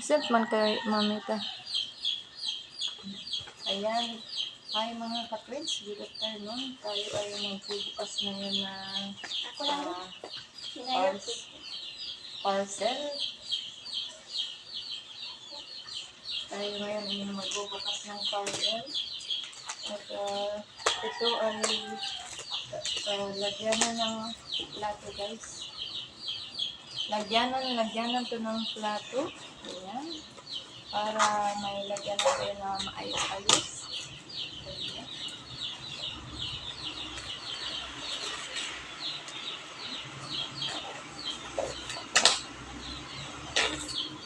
Set man kay mamita. Ayan. Hi mga ka-twins. Good afternoon. Tayo ay magbubukas ngayon ng parcel. Tayo ngayon ay magbubukas ng parcel. At ito ay lagyanan ng plato, guys. Lagyanan to ng plato. Ayan. Para may lagyan natin na maayos-ayos. Ayan.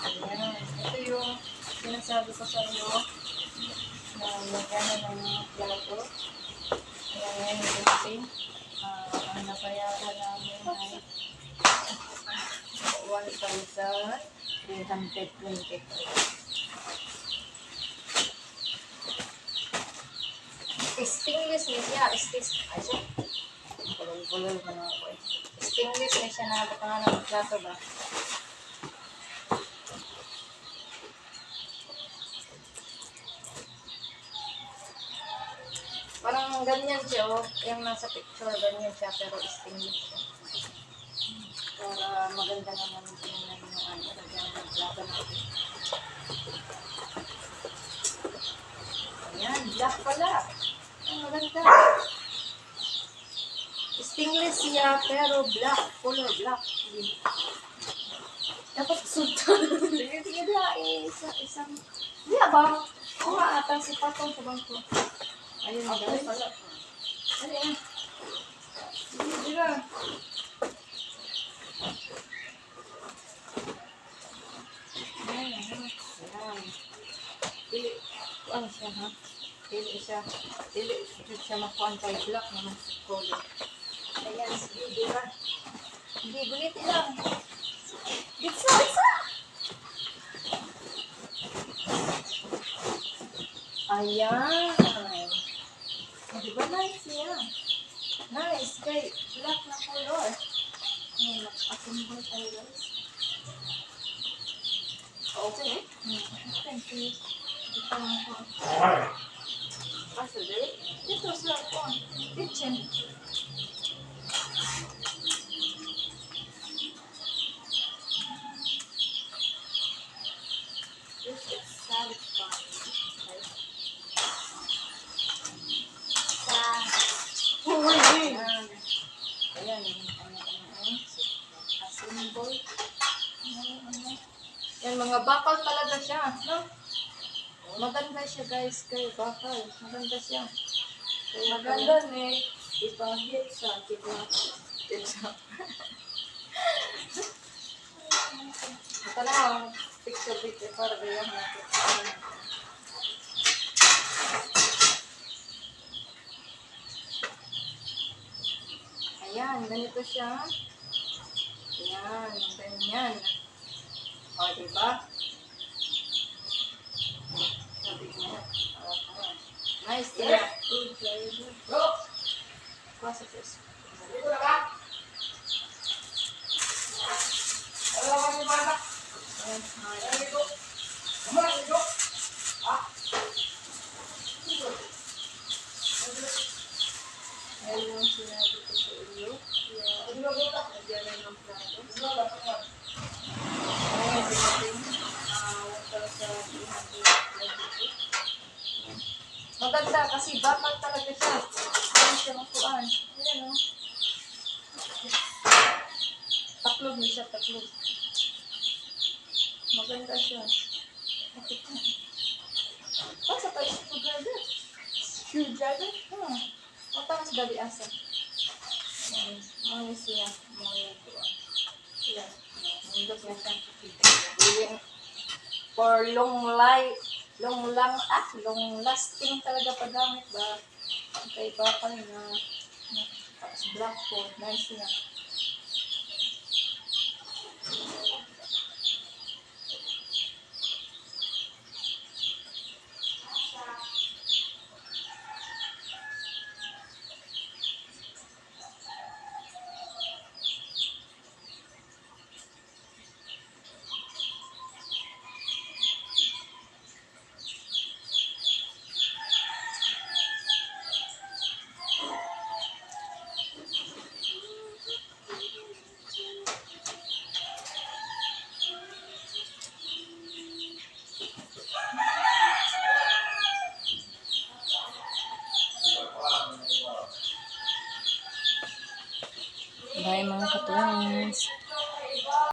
Ayan. Ito yung sinasabi ko sa iyo na lagyanan ng plato. Ayan, ngayon yung dumating. Ang nabayaran namin ay 1,323. Stainless niya. Ay siya. Bulol-bulol mo na ako eh. Stainless na siya na pangalan ng plato ba? Parang ganyan siya oh. Yung nasa picture, ganyan siya pero stainless siya. Para maganda naman tingnan yung lagyan ng plato natin. Ayan, black pala. Ang maganda. Stainless siya, pero black. Color black. Dapat sultan. Sige na, isang... Hindi ba? Kuha ata si Patong sa bangko. Ayun, guys. Ayun. Hindi na. Ayan. Dili. Ano siya, ha? Dili siya makuha kay black naman sa color. Ayan, sige, di ba? Hindi, gulitin lang. Isa! Ayan. Di ba nice niya? Nice. Kay black na color. Ayan, nakasimbol tayo guys. Okay eh? Thank you. Ito lang po. Asa din? Ito sa kitchen. This is satisfying. Ayan, asimbol. Yan, mga bakal talaga siya, no? Maganda siya guys, kay bakal. Maganda siya. Maganda ni ipahit sa kibak. Ito na, picture para ganyan natin. Ayan, ganito siya. Ayan, ganyan. O, diba? Nice, yeah. Good, very good. Pasa this. Ayun yung sinabi ko sa inyo. Lagyan na ng plato. Ayun, dumating. 1,322. Maganda kasi bakal talaga siya. Ayun siya makuhaan. Ayan o. Taklog niya siya, taklog. Maganda siya. Basta pa screwdriver. Screwdriver? Matang sa dali asa. Mga siya. Mga yung tuwan. Sila. Nandot na siya. For long lasting talaga pagamit ba? Okay, bakal na black po. Nice siya. Bye mga katwins.